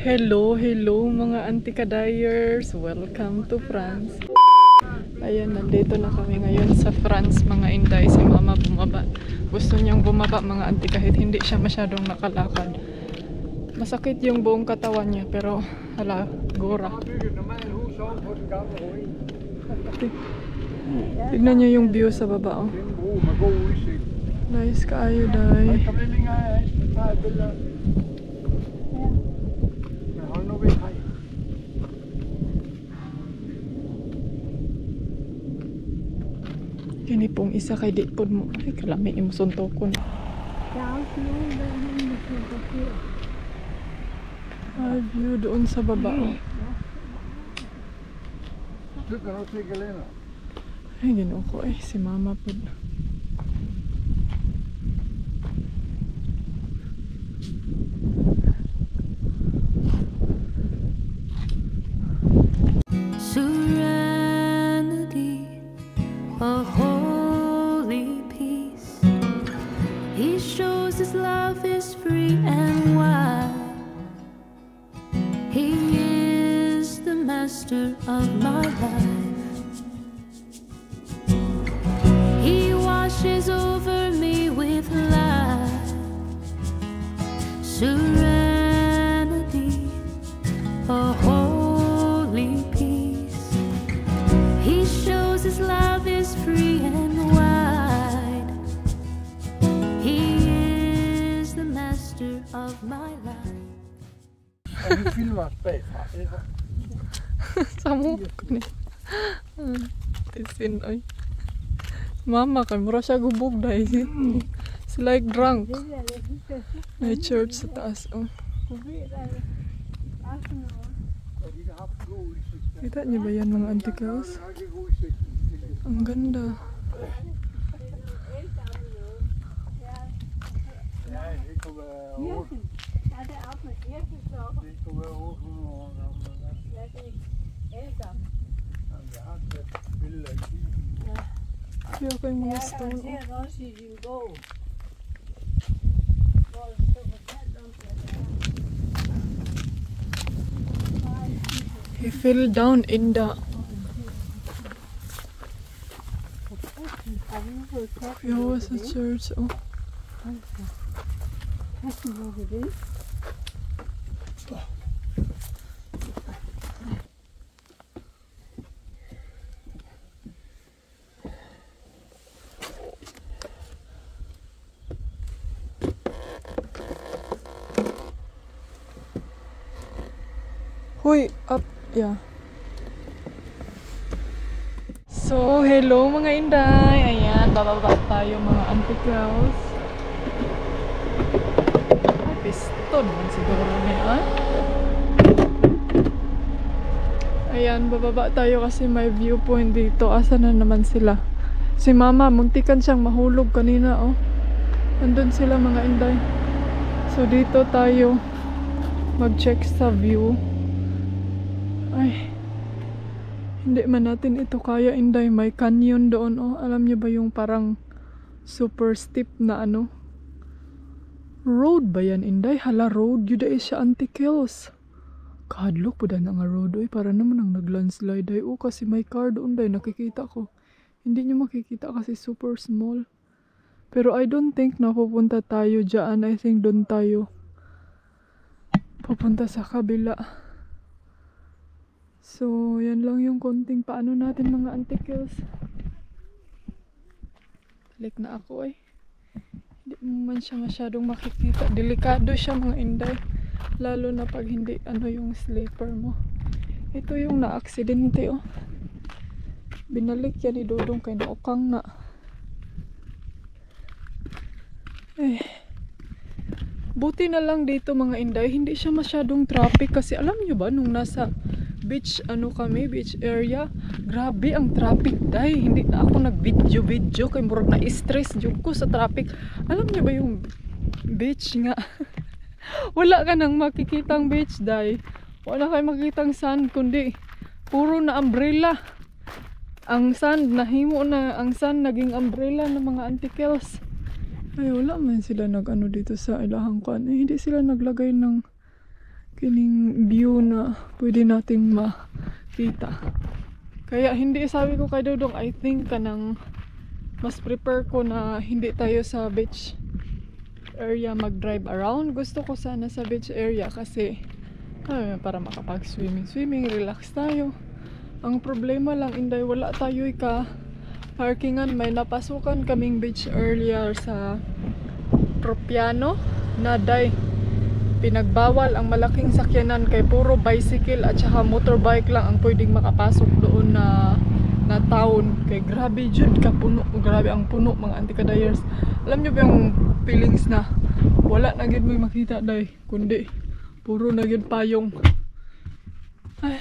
Hello mga antikadayers! Welcome to France! Ayan, nandito na kami ngayon sa France mga inday. Si mama bumaba. Gusto niyang bumaba mga anti kahit hindi siya masyadong nakalakad. Masakit yung buong katawan niya pero hala, gora. Tignan niyo yung view sa baba, oh. Nice kaayo, day. Kini pong isa kay dipod mo. Ay, kalami yung suntokon. Ay, view doon sa baba. Ay, ginoo ko eh. Si mama po. Serenity, a holy peace. He shows his love is free and wide. He is the master of my life. He washes over me with light. Serenity, a holy peace. He shows his love is free and wide. He is the master of my life. Samo ko ni. Tisin ay. Mama kay mura siya gubog dai. It's like drunk. May church sa taas, oh. Kita niyo ba yan mga antikos? Ang ganda. Kaya ko yung mga stone. He fell down in the... Here was a church, oh. Hoy, up, yeah. So, hello mga inday. Ayan, bababa tayo mga antikos. Ay, piston man siguro niya. Ayan, bababa tayo kasi may viewpoint dito. Asa na naman sila? Si mama, muntikan siyang mahulog kanina, oh. Andun sila mga inday. So, dito tayo mag-check sa view. Ay, hindi man natin ito kaya, inday. May canyon doon, oh. Alam niyo ba yung parang super steep na ano? Road ba yan, inday? Hala, road. Yuda siya antikills. Kahadlok po na nga road, oy. Para naman ang naglandslide, ay. Oh, kasi may car doon, day. Nakikita ko. Hindi niyo makikita kasi super small. Pero I don't think na pupunta tayo dyan. I think doon tayo pupunta sa kabila. So, yan lang yung konting paano natin mga antikills. Balik na ako, eh. Hindi mo man siya masyadong makikita. Delikado siya mga inday. Lalo na pag hindi ano yung sleeper mo. Ito yung na-aksidente, oh. Binalik yan ni Dodong kay naukang na. Eh. Buti na lang dito mga inday. Hindi siya masyadong traffic kasi alam nyo ba nung nasa beach ano kami, beach area, grabe ang traffic day. Hindi na ako nag-video kay murag na stress jud ko sa traffic. Alam niyo ba yung beach nga? Wala ka nang makikitang beach day. Wala kay makitang sand kundi puro na umbrella. Ang sand nahimo na, ang sand naging umbrella ng mga antikels. Ay wala man sila nag ano dito sa ilahang kuan. Eh, hindi sila naglagay ng kining view na pwede nating makita. Kaya hindi, sabi ko kay Dodong, I think kanang mas prefer ko na hindi tayo sa beach area mag-drive around. Gusto ko sana sa beach area kasi para makapag-swimming, relax tayo. Ang problema lang, Inday, wala tayo ka parkingan. May napasukan kaming beach area sa Tropiano na day pinagbawal ang malaking sakyanan, kay puro bicycle at saka motorbike lang ang pwedeng makapasok doon na town. Kay grabe jud ka puno, grabe ang puno mga antikadayers. Alam nyo ba yung feelings na wala na gid mo makita day, kundi puro na gid payong. Ay,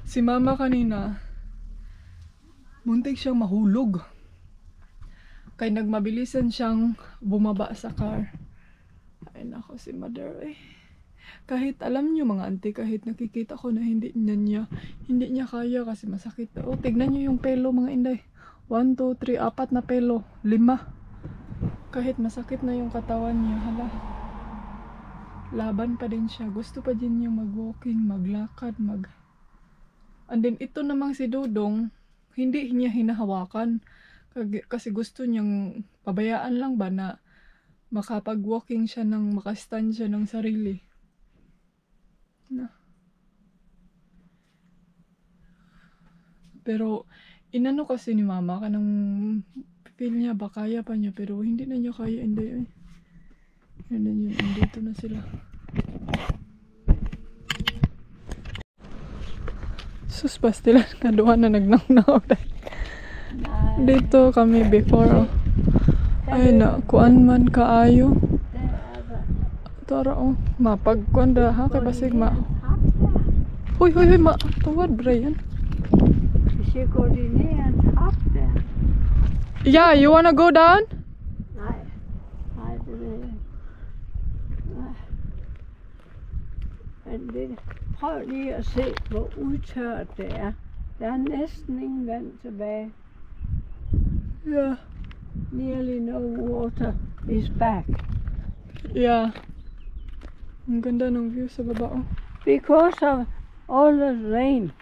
si mama kanina muntik siyang mahulog kay nagmabilisan siyang bumaba sa car. Ay nako, si mother kahit alam nyo mga auntie, kahit nakikita ko na hindi niya kaya kasi masakit. Oh, tignan nyo yung pelo mga inday. 1, 2, 3, 4 na pelo, 5. Kahit masakit na yung katawan niya, hala, laban pa din siya. Gusto pa din niya mag-walking, maglakad, and then ito namang si Dodong, hindi niya hinahawakan kasi gusto niyang pabayaan lang ba na makapag-walking siya makastand siya ng sarili. Na. Pero inano kasi ni mama kanang feel niya ba kaya pa niya, pero hindi na niya kaya. Hindi dito na sila. Sus, pastilan kaduha na nagnangnaw. Dito kami before. Ay na, kuan man kaayo. Tara mapagkuan da ha, kay basig ma. Hoy, ma, tawad Brian. Yeah, you wanna go down? Prøv lige at se, hvor udtørt det er. Der er næsten ingen vand tilbage. Yeah. Nearly no water is back. Yeah. Ang ganda ng view sa baba. Because of all the rain.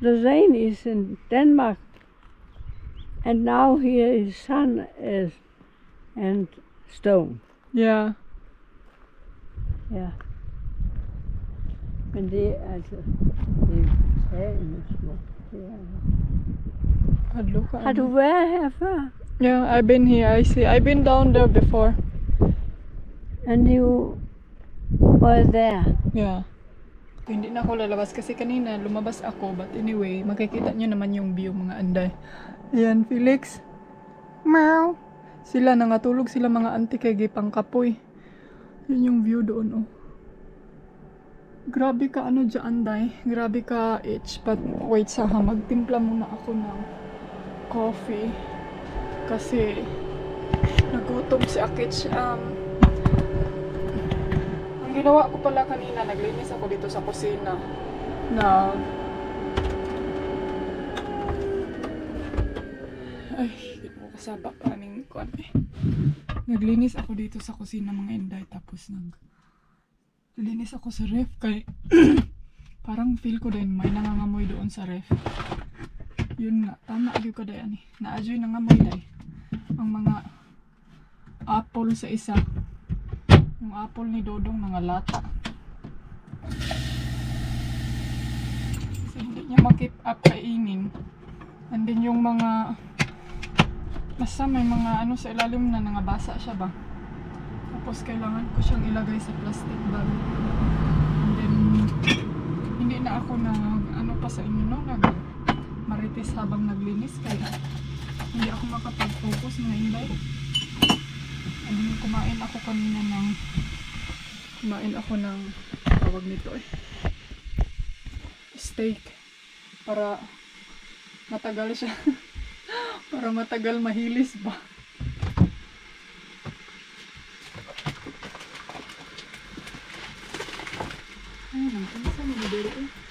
The rain is in Denmark. And now here is sun and stone. Yeah. Ja. Men det er altså, det er tagende smukt. Det er det. Har du været her før? Yeah, I've been here. I've been down there before. And you were there? Yeah. Hindi na ako lalabas kasi kanina lumabas ako, but anyway, makikita nyo naman yung view mga anday. Ayan, Felix. Meow. Sila nangatulog sila mga auntie kay gipang kapoy. Yun yung view doon Grabe ka dyan day. Grabe ka itch. But wait magtimpla muna ako ng coffee. Kasi nagutom si Akich. Ang ginawa ko pala kanina, naglinis ako dito sa kusina. Ay, hindi ko kasaba pa ning kuan Naglinis ako dito sa kusina mga inday, tapos naglinis ako sa ref kay parang feel ko din may nangangamoy doon sa ref. Yun nga, tama agyo ka dayan Naadyoy nangamoy day. Ang mga apple sa isa. Yung apple ni Dodong mga lata. Kasi hindi niya ma-keep up kainin. And then yung mga basta may mga sa ilalim na nangabasa siya ba. Tapos kailangan ko siyang ilagay sa plastic bag. And then hindi na ako pa sa inyo marites habang naglinis kaya hindi ako makapag-focus na inday. And then kumain ako ng tawag nito steak para matagal siya para matagal mahilis ba. Ayun, saan mo dito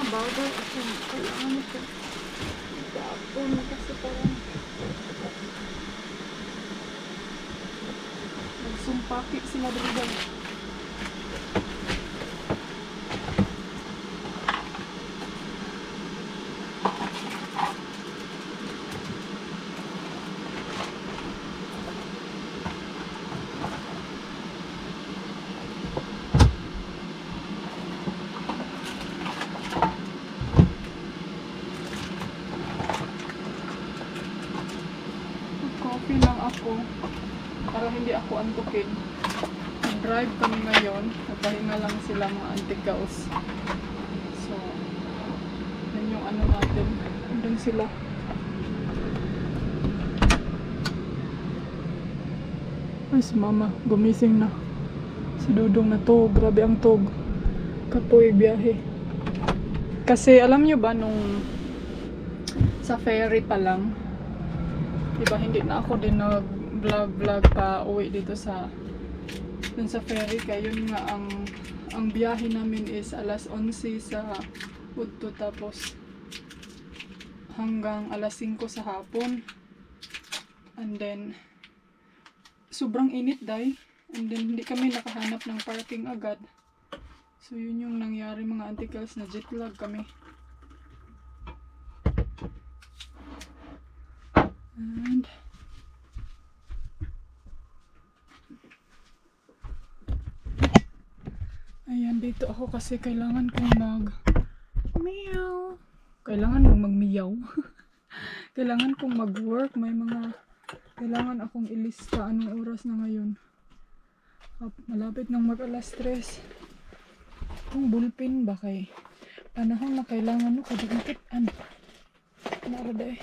bagay ako. Kailangan ito. Tapon kasi parang nagsumpaki sila dito. Coffee lang ako para hindi ako antukin. Nag-drive kami ngayon. Nagpahinga lang sila mga antigaws. So, yan yung ano natin. Andun sila. Ay, si mama. Gumising na. Si Dudong na to. Grabe ang tog. Kapoy biyahe. Kasi alam nyo ba nung sa ferry pa lang, diba hindi na ako din nag-vlog pa uwi dito sa dun sa ferry, kaya yun nga ang biyahe namin is alas 11 sa Udto tapos hanggang alas 5 sa hapon, and then sobrang init dahil, and then hindi kami nakahanap ng parking agad, so yun yung nangyari mga antikals, na jet lag kami. And ayan, dito ako kasi kailangan kong meow. Kailangan kong magmiyaw. Kailangan kong mag-work. May mga kailangan akong ilista. Anong oras na ngayon? Malapit nang mag-alas 3. Kung bullpen ba kay panahon na kailangan no kadikit ano. Naraday.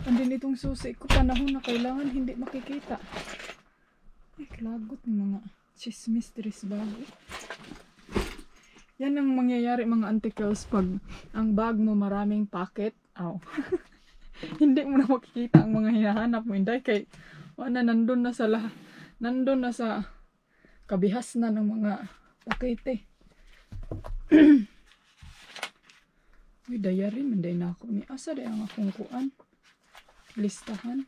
Andin itong susi ko, panahon na kailangan hindi makikita. Ay, klagot ng mga chismis-tris bago. Yan ang mangyayari mga antikels pag ang bag mo maraming pocket. Aw. Hindi mo na makikita ang mga hinahanap mo. Hindi kay wala, nandun na sa kabihas na ng mga pakete. Uy, diary, manday na ako. Ni asa day ang akong kuan. Listahan.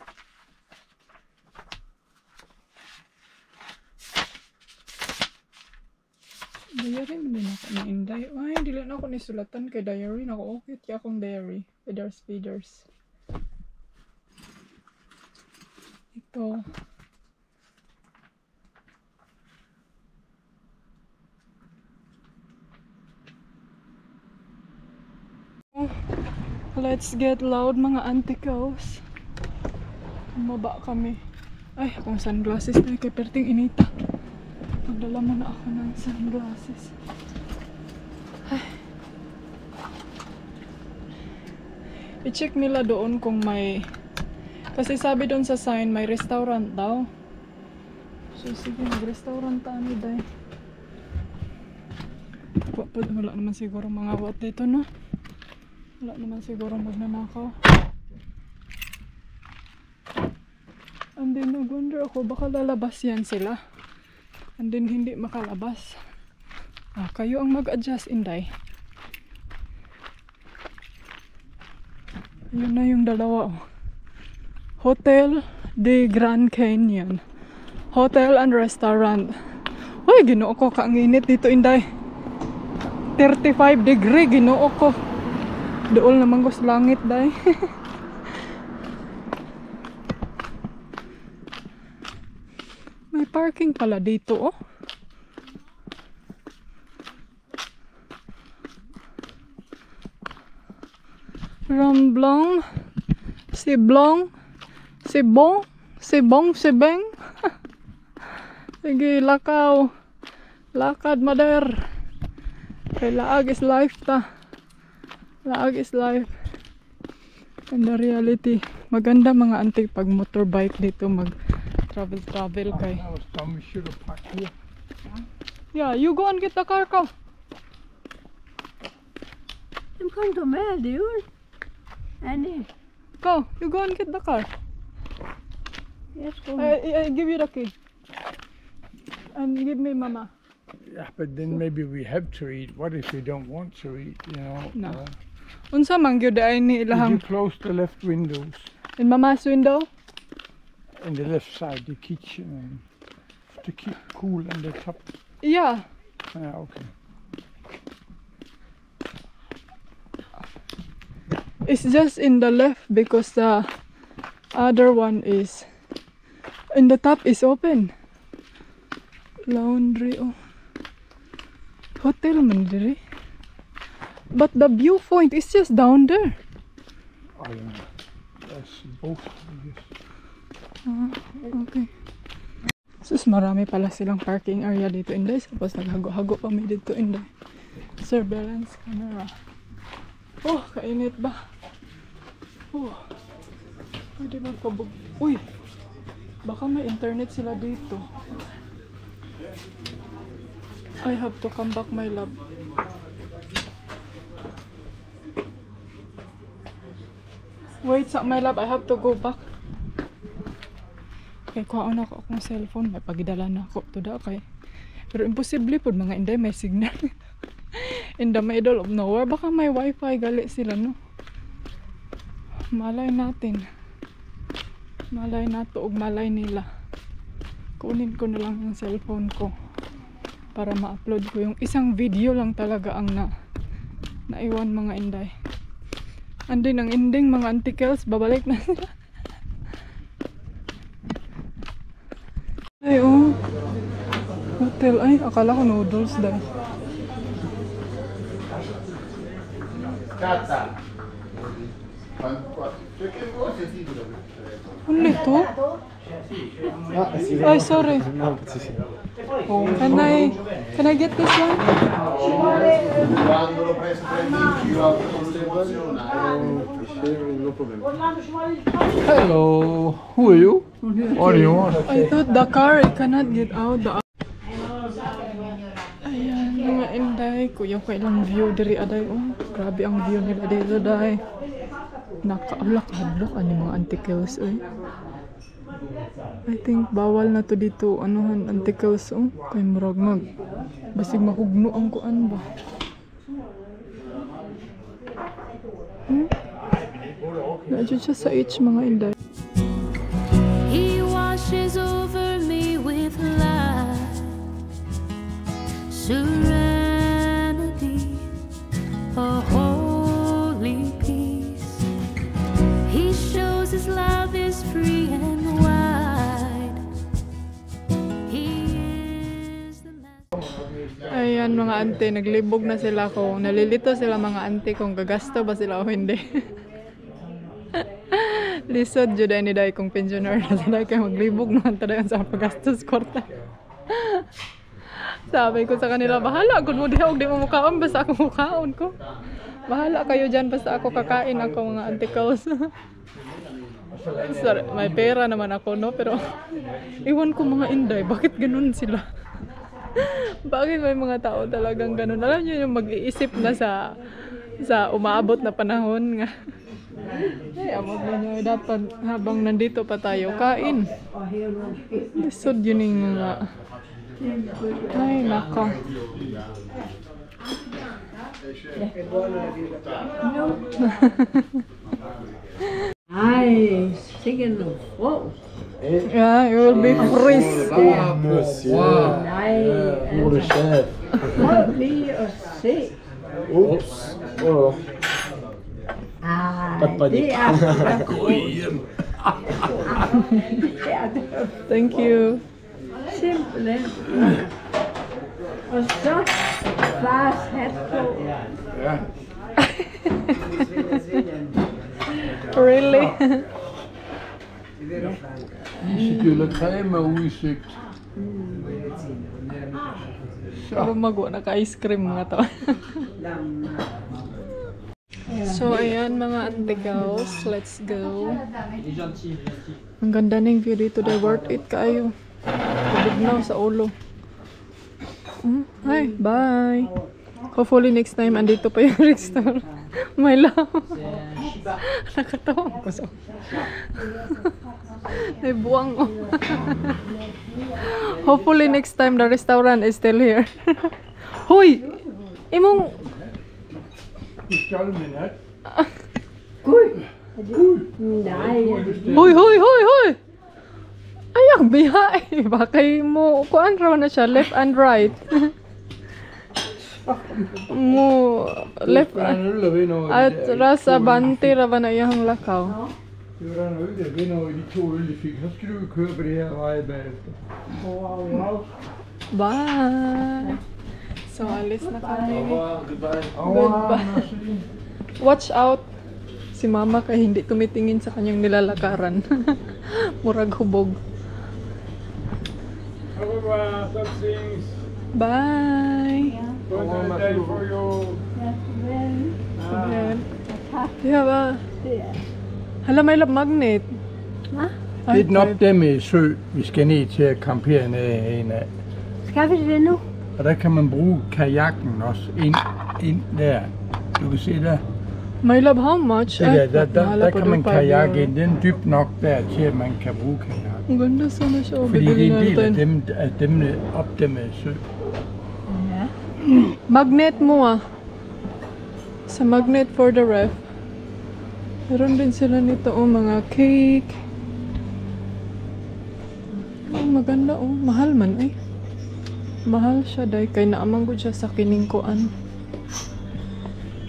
Diary man din ako na inday. Ay, dili na ako ni sulatan kay diary. Naku, okay kaya akong diary. Feeders. Ito. Oh, let's get loud mga antikos. Maba kami. Ay, akong sunglasses na kay perting inita. Magdala mo na ako ng sunglasses. Ay. I-check nila doon kung may, kasi sabi doon sa sign may restaurant daw. So sige, mag-restaurant tayo dahil. Wala naman siguro mga wat dito, no? Wala naman siguro magnanakaw. And then nag-wonder ako, baka lalabas yan sila. And then hindi makalabas. Kayo ang mag-adjust, Inday. Yun na yung dalawa. Hotel de Grand Canyon. Hotel and restaurant. Uy, ginoo ko, kaanginit dito, Inday. 35 degree, ginoo ko. Dool naman ko sa langit, Day. May parking pala dito, oh. Ramblong, Siblong, Sibong, Sibeng. Sige, lakaw. Lakad, mother. Kay laag is life ta. Laag is life. And the reality. Maganda mga antik pag motorbike dito mag travel kay. I was told we should have parked here. Yeah, you go and get the car, come. I'm going to mail, dude. Annie. Go, you go and get the car. Yes, go. I give you the key. And give me mama. Yeah, but then maybe we have to eat. What if we don't want to eat, you know? No. Unsa man gyud ay ni Did you ilahang close the left windows in mama's window? in the left side, the kitchen, and to keep cool on the top? Yeah. Yeah, okay. It's just in the left because the other one is in the top is open. Laundry, oh. Hotel man diri. But the viewpoint is just down there. I don't know. That's both, I guess. Okay. Sus, marami pala silang parking area dito, Inday. Tapos naghago-hago kami dito, Inday. Surveillance camera. Oh, kainit ba? Oh. Pwede magpabog. Uy! Baka may internet sila dito. I have to come back, my love. Wait, my love, I have to go back. Kay kuhaan ako akong cellphone, may pagidala na ako to daw kay. Pero imposible po mga Inday may signal. In the middle of nowhere, baka may wifi gali sila, no? Malay natin. Malay nato ug malay nila. Kunin ko na lang yung cellphone ko para ma-upload ko yung isang video lang talaga ang naiwan mga Inday. Andin ang ending mga antikels, babalik na sila. Ay, oh. Hotel. Ay, akala ko noodles dahil. Ano ito? Ay, sorry. Can I get this one? Hello. Who are you? What do you want? I thought the car, I cannot get out. Ayan, mga Inday. Kuya ko ilang view diri aday. Oh, grabe ang view nila dito day. Nakaulak-hadlok ani mga antikels eh. I think bawal na to dito anuhan antikels oh. Kay murag basig mahugno ang kuan ba. Nadyo siya sa H mga Inday. He washes over me with light, serenity, a holy peace. He shows his love is free and wide. He is the master. Ayan mga ante, naglibog na sila ko. Nalilito sila mga ante kung gagasto ba sila o hindi. Lisod jud ni day kung pensioner na sila kay maglibog naman tayo sa paggastos kwarta. Sabi ko sa kanila, bahala kung mo diha og di mo mukaon basta ako mukaon ko. Bahala kayo diyan basta ako kakain ako mga antikels. Sorry, may pera naman ako no, pero iwan ko mga Inday, bakit ganun sila? Bakit may mga tao talagang ganun? Alam niyo yung mag-iisip na sa umaabot na panahon nga. Ay, amot na niyo dapat habang nandito pa tayo kain. Lisod yun yung mga ay naka. Ay, sige no. Wow. Yeah, you will be freeze. Monsieur. Pour le chef. Be a sick. Oups. Oh. Ah, Pas de panique. Thank you. Simple. Og så fars hat på. Yeah. Really? Skulle crème og udsigt. Pero magawa na ka-ice cream mga to. So, ayan mga antikels. Let's go. Ang ganda ng view dito. They're worth it kayo. Pabugnaw sa ulo. Hi, bye. Hopefully next time andito pa yung restaurant. My love. Nakatawa ko sa... Ay, buwang oh. Hopefully next time the restaurant is still here. Hoy! Imong... Hoy, hoy, hoy, hoy! Ay, ang bihay! Bakay mo, kuan raw na siya, left and right. Mo, left at rasa banti ra ba na iyang lakaw? Det var der en øl, der vinder over de 2 øl, de fik. Så skal du jo køre på det her vej bagefter. Bye! So, alis na kami. Goodbye. Goodbye. Watch out! Si mama kay hindi tumitingin sa kanyang nilalakaran. Murag hubog. Au revoir, some things. Bye! Good day for you. Okay. Ja, ba? Hala, may lab magnet. Det er den op der med sø, vi skal ned til at campere ned af. Skal vi det nu? Og der kan man bruge kajakken også ind der. Du kan se der. May lab how much? Det der kan man kajakke ind. Den er dybt nok der til, at man kan bruge kajak. Ang ganda sana siya. Fordi det er en del natin. af dem op der med sø. Magnet mo ah. Sa magnet for the ref. Meron din sila nito oh, mga cake. Oh, maganda oh. Mahal man eh. Mahal siya dahil kay naamang ko siya sa kining kuan.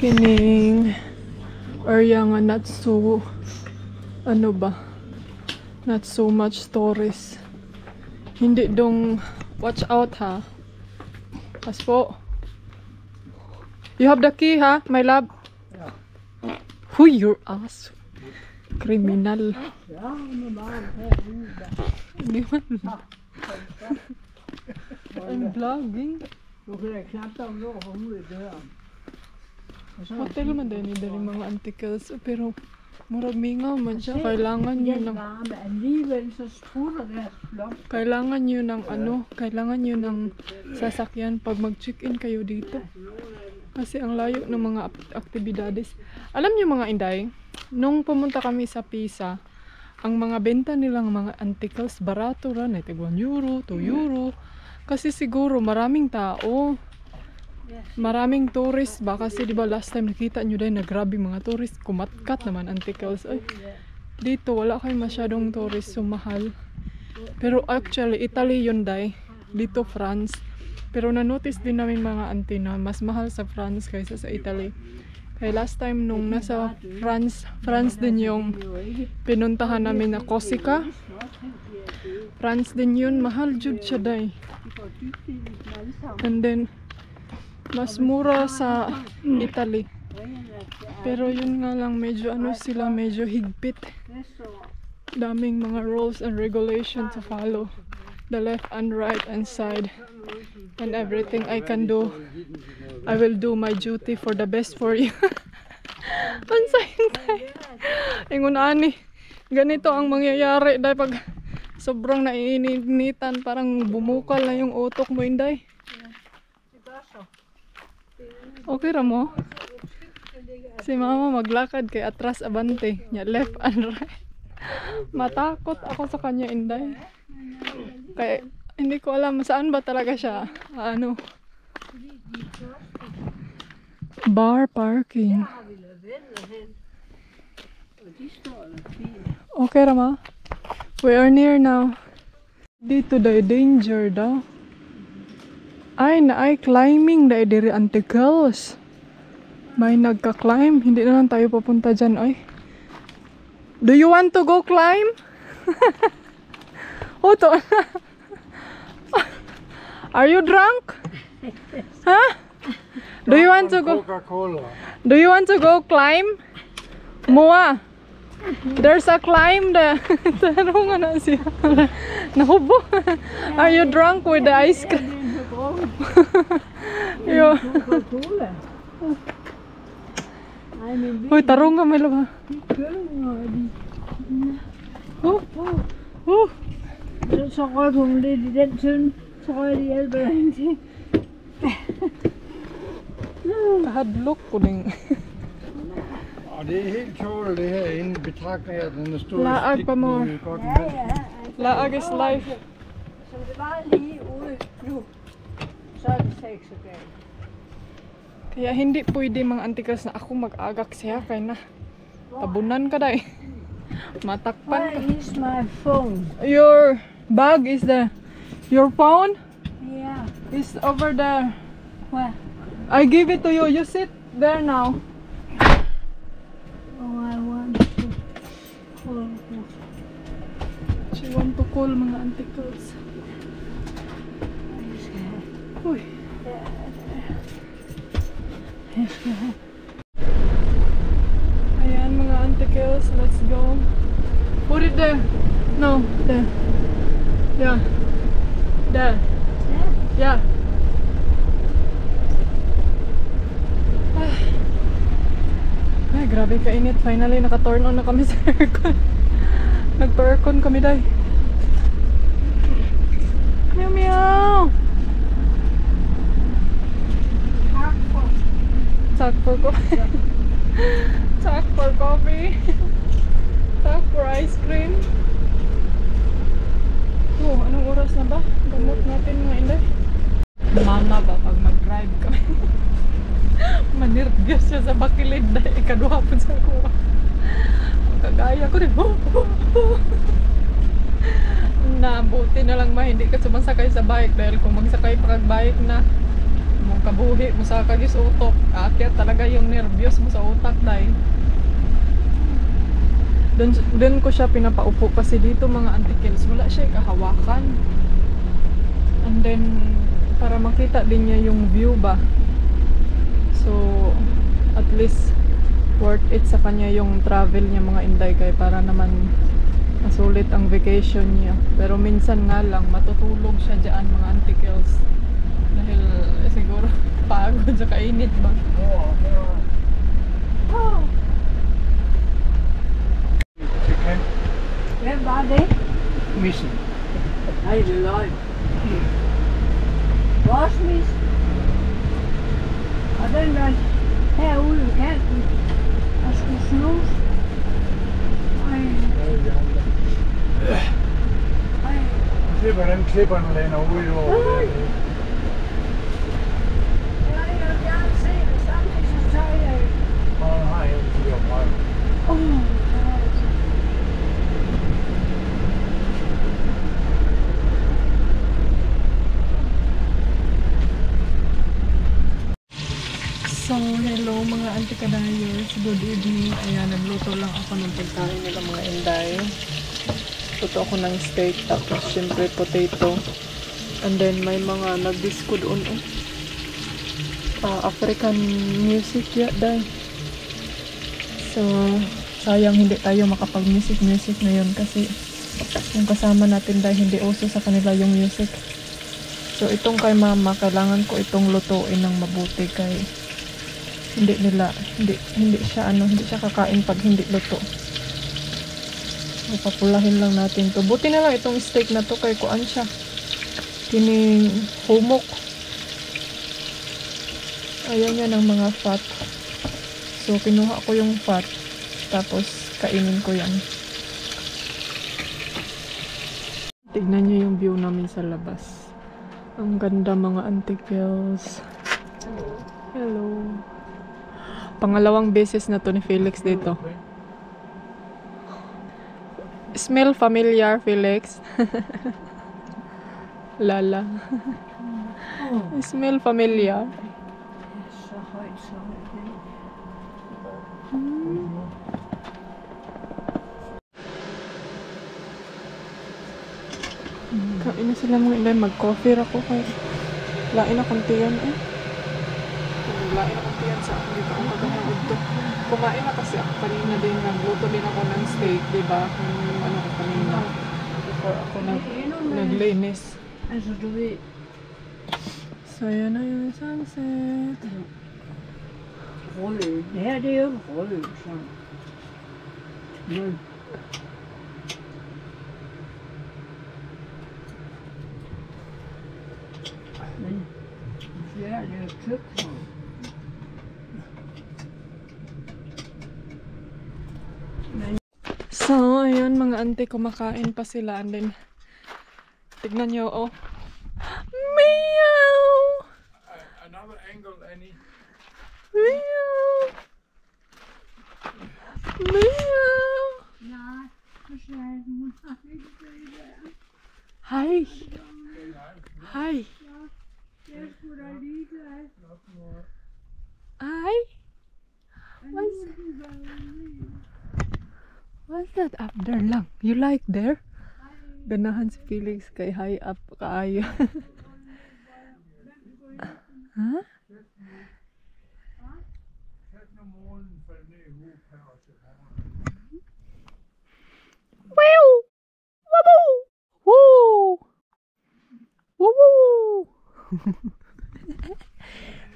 Kining area nga not so ano ba? Not so much tourists. Hindi dong watch out ha. Pas po. You have the key ha, my love? Huy, your ass. Criminal. Hindi man. I'm vlogging. Du kan da knap dig over og komme ud i døren. Hotel man din dali mga antikels pero murag mingaw man siya. Kailangan nyo ng varme. Alligevel så strutter deres flok. kailangan nyo ng ano, kailangan nyo ng sasakyan pag mag-check-in kayo dito. Kasi ang layo ng mga aktibidades. Alam nyo mga inday, nung pumunta kami sa Pisa, ang mga benta nilang mga antikels barato ra, na tig 1 euro, 2 euro. Kasi siguro maraming tao. Maraming tourist ba? Kasi diba last time nakita nyo dahil na grabe mga tourist. Kumatkat naman antikels. Ay, dito wala kayo masyadong tourist, so mahal. Pero actually, Italy yun dahil. Dito France. Pero na-notice din namin mga auntie na mas mahal sa France kaysa sa Italy. Kaya last time nung nasa France din yung pinuntahan namin na Corsica. France din yun, mahal jud siya dahil. And then, mas mura sa Italy. Pero yun nga lang, medyo ano sila, medyo higpit. Daming mga rules and regulations to follow. The left and right and side. And everything I can do, I will do my duty for the best for you. Pansahintay. Ingon ani, ganito ang mangyayari dahil pag sobrang naiinitan, parang bumukal na yung utok mo, Inday. Okay ra mo? Si mama maglakad kay atras abante, nya left and right. Matakot ako sa kanya, Inday. Kaya hindi ko alam saan ba talaga siya. Ano? Bar parking. Okay Rama? We are near now. Dito dahil danger daw. Ay climbing dahil diri antikels. May nagka-climb. Hindi na lang tayo papunta dyan. Ay. Do you want to go climb? Oh, to. Are you drunk? Huh? Do you want to go? Coca-Cola. Do you want to go climb? Moa. There's a climb there. Tanong na siya. Nahubo. Are you drunk with the ice cream? Yo. Hoy, tarong ka may laba. Så røg hun lidt i den tynde. Så røg det hjælper dig ingenting. Kahadlok ko ding. Og det er helt tålet det her inde i betragtning af, at den er stor. Laag pa more. Laag is life. Som det var lige ude nu, så er det sex okay. Kaya hindi pwede mga antikas na ako mag-agak siya kay na tabunan ka day. Matakpan Where ka. is my phone? Your bag is there. Your phone Yeah. is over there. Where? I give it to you. You sit there now. Oh, I want to call you. She want to call mga antikals. Uy. Ayan mga antikals. Let's go. Put it there. No, there. Yeah. There. Yeah. Ay, grabe kainit. Finally, naka-turn on na kami sa aircon. Nagpa-aircon kami, day. Meow meow! Talk for coffee. Talk for coffee. Talk for ice cream. Oh, anong oras na ba? Gamot natin mga inday. Mama ba pag mag-drive kami? Manirbyos siya sa bakilid dahil ikaduha po sa kuha. Kagaya ko rin. Nabuti na lang ma, hindi ka sumasakay sa bike dahil kung magsakay pa kag bike na mong kabuhi mo sa kagis utok, aakyat talaga yung nervyos mo sa utak dahil. Doon ko siya pinapaupo kasi dito mga antikils, wala siya kahawakan. And then, para makita din niya yung view ba. So, at least worth it sa kanya yung travel niya mga inday kay para naman masulit ang vacation niya. Pero minsan nga lang matutulog siya dyan mga antikils dahil siguro pagod sa kainit ba. Oh. Chicken. Hvem var det? Missing. Nej, det er løgn. Rosmis. Og den var herude i kanten og skulle snuse. Ej. Ej. Se hvordan klipperne lander ud over det. Jeg vil gerne se det samtidig, så tager jeg. Og han har en til at prøve. So, hello mga antikadayers. Good evening. Ayan, nagluto lang ako ng pagkain nila mga inday. Luto ako ng steak, tapos syempre potato. And then may mga nag-disco doon. African music day. So, sayang hindi tayo makapag-music ngayon kasi yung kasama natin dahil hindi uso sa kanila yung music. So, itong kay mama, kailangan ko itong lutuin ng mabuti kay hindi siya kakain pag hindi luto. So, papulahin lang natin to. Buti na lang itong steak na to kay kuan siya. Kining humok. Ayaw niya ng mga fat. So, kinuha ko yung fat. Tapos, kainin ko yan. Tignan niyo yung view namin sa labas. Ang ganda mga antikils. Hello. Pangalawang beses na to ni Felix dito. Smell familiar, Felix? Lala. Smell familiar. Så højt, så højt. Kain na sila mga inday. Mag-coffee ako kay lain na kuntiyan eh. Lain na kuntiyan sa akin. Dito ako magahangod to. Kumain na kasi ako kanina din. Nagluto din ako ng steak, diba? Yung ano ko kanina. Before ako naglinis. Altså, du ved, So, yan na yung sunset. rødøl. Det her, det er jo en rødøl, sådan. Men det er jo tykt. Ngayon mga ante, kumakain pa sila and then tignan nyo, oh. Meow! Another angle, Annie. Meow! Meow! Hi! Hi! Hi! What's that up there lang? You like there? Ganahan si Felix kay high up kaayo. Huh? Wow! Woo! Woo! Woo!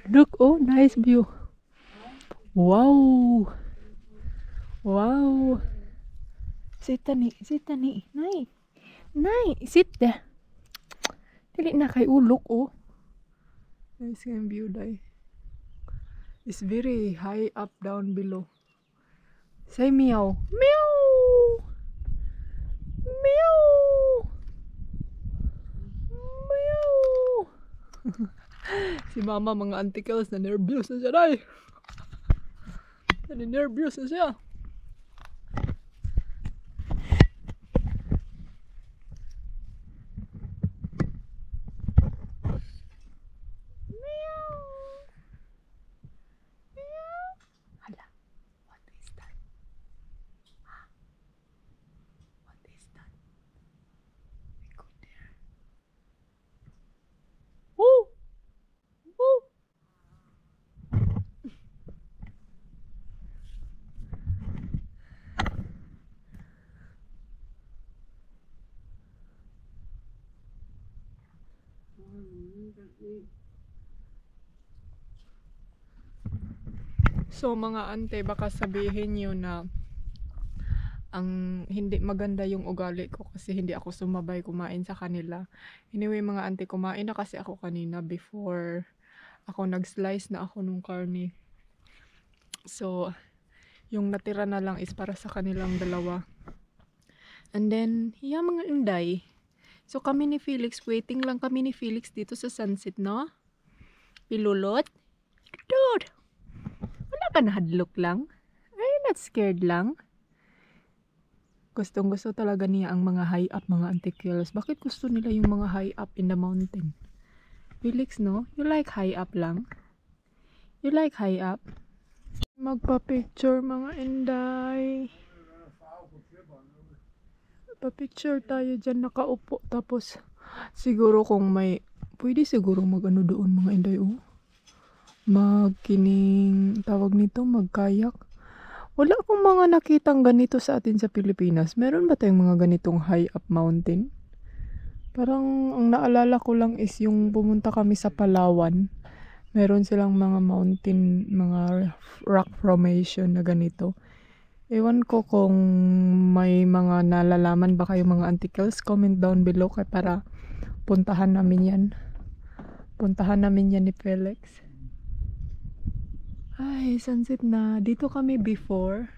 Look, oh, nice view. Wow! Wow! Sit tani, nay. Nay, sit there. Dili na kay ulok, oh. Nice nga view, day. It's very high up down below. Say meow. Meow! Meow! Meow! Si mama mga antikels na nervyos na siya, day. Nervyos na siya. So mga ante, baka sabihin nyo na ang hindi maganda yung ugali ko kasi hindi ako sumabay kumain sa kanila. Anyway mga ante, kumain na kasi ako kanina before ako nag-slice na ako nung karne. So yung natira na lang is para sa kanilang dalawa. And then, mga inday. So kami ni Felix, waiting lang kami ni Felix dito sa sunset, no? Pilulot. Dude! Wala ka nahadlok lang? Are you not scared lang? Gustong gusto talaga niya ang mga high up, mga antikills. Bakit gusto nila yung mga high up in the mountain? Felix, no? You like high up lang? You like high up? Magpa-picture mga inday. Pa-picture tayo dyan nakaupo. Tapos siguro kung may pwede siguro mag-ano doon mga inday, oh. Magkining tawag nito, magkayak. Wala akong mga nakitang ganito sa atin sa Pilipinas. Meron ba tayong mga ganitong high up mountain? Parang ang naalala ko lang is yung pumunta kami sa Palawan. Meron silang mga mountain, mga rock formation na ganito. Ewan ko kung may mga nalalaman ba kayo mga antikels. Comment down below kay para puntahan namin yan. Puntahan namin yan ni Felix. Ay, sunset na. Dito kami before.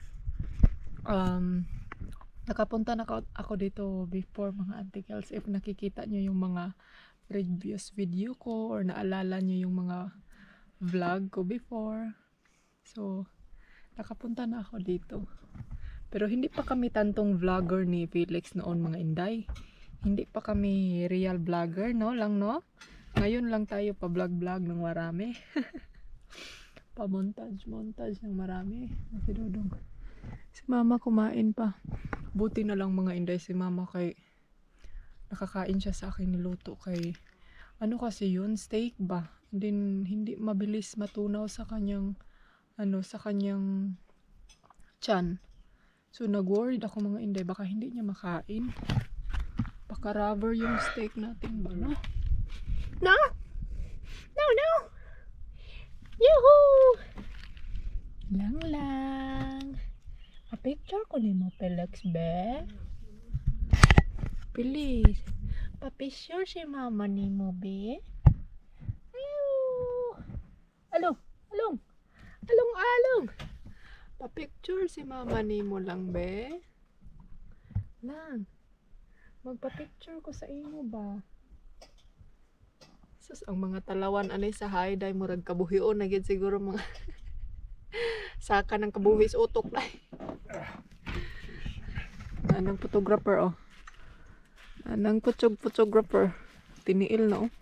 Nakapunta na ako dito before mga antikels. If nakikita nyo yung mga previous video ko or naalala nyo yung mga vlog ko before. So, nakapunta na ako dito. Pero hindi pa kami tantong vlogger ni Felix noon mga inday. Hindi pa kami real vlogger, no? Lang, no? Ngayon lang tayo pa-vlog-vlog ng marami. Pa-montage ng marami. Si Dodong. Si mama kumain pa. Buti na lang mga inday si mama kay nakakain siya sa akin niluto kay ano kasi yun, steak ba? Then hindi mabilis matunaw sa kanyang sa kanyang tiyan. So nag-worried ako mga inday baka hindi niya makain. Baka rubber yung steak natin ba, no? No! No! Yuhuu! Lang. Pa-picture ko ni mo, Felix, be. Please. Pa-picture si mama ni mo, be. Ayaw. Along. Pa-picture si mama ni mo lang, be. Lang. Magpa-picture ko sa imo ba? Sus, ang mga talawan anay sa hayday murag kabuhion na gid siguro mga saka ng kabuhis utok na. Anang photographer oh. Anang photographer. Tiniil na oh.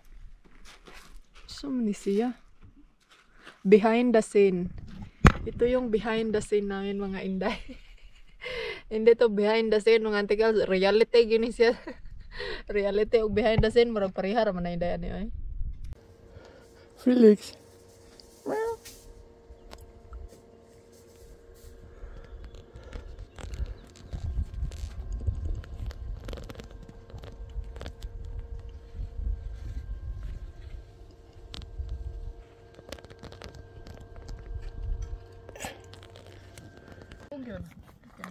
So mani siya. Behind the scene. Ito yung behind the scene namin mga inday. Hindi to behind the scene mga antikal. Reality gini siya. Reality o behind the scene murag parihar man na inday ani ay. Felix.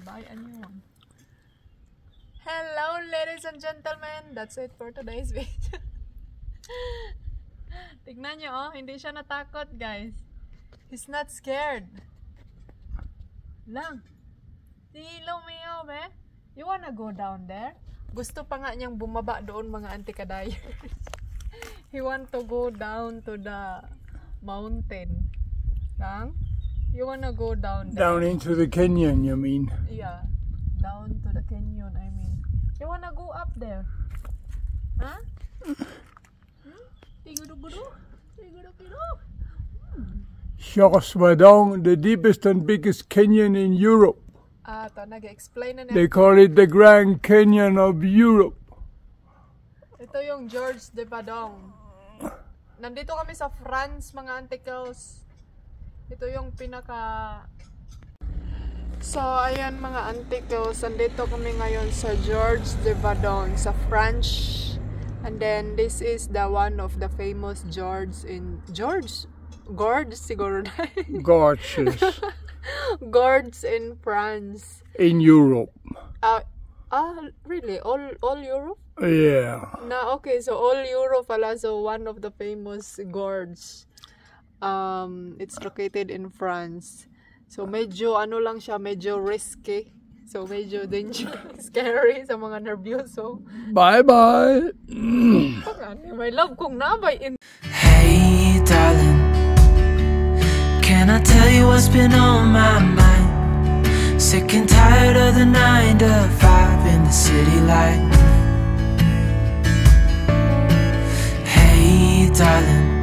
Buy a new one. Hello ladies and gentlemen, that's it for today's video. Tignan nyo oh, hindi siya natakot guys. He's not scared. Lang. Hello meow be. You wanna go down there? Gusto pa nga niyang bumaba doon mga antikadayers. He want to go down to the mountain. Lang? You wanna go down there? Down into the canyon, you mean? Yeah, down to the canyon, I mean. You wanna go up there? Huh? Tigudugudu? Tigudugudu? Sjøsvadong, the deepest and biggest canyon in Europe. Ah, ito, nag-explain na niya. They call it the Grand Canyon of Europe. Ito yung Georges de Badong. Nandito kami sa France, mga anticles. Ito yung pinaka... So, ayan mga anticles. Nandito kami ngayon sa Georges de Badon, sa French. And then, this is the one of the famous Georges in... Georges? Gorges siguro na. Gorgeous. Gorges in France. In Europe. Really? All Europe? Yeah. Na, okay. So, all Europe pala. So, one of the famous gorges. It's located in France. So medyo ano lang siya, medyo risky. So medyo dangerous, scary sa mga nervyoso. Bye-bye. My love kung nabay in. Hey darling, can I tell you what's been on my mind? Sick and tired of the 9 to 5 in the city light. Hey darling,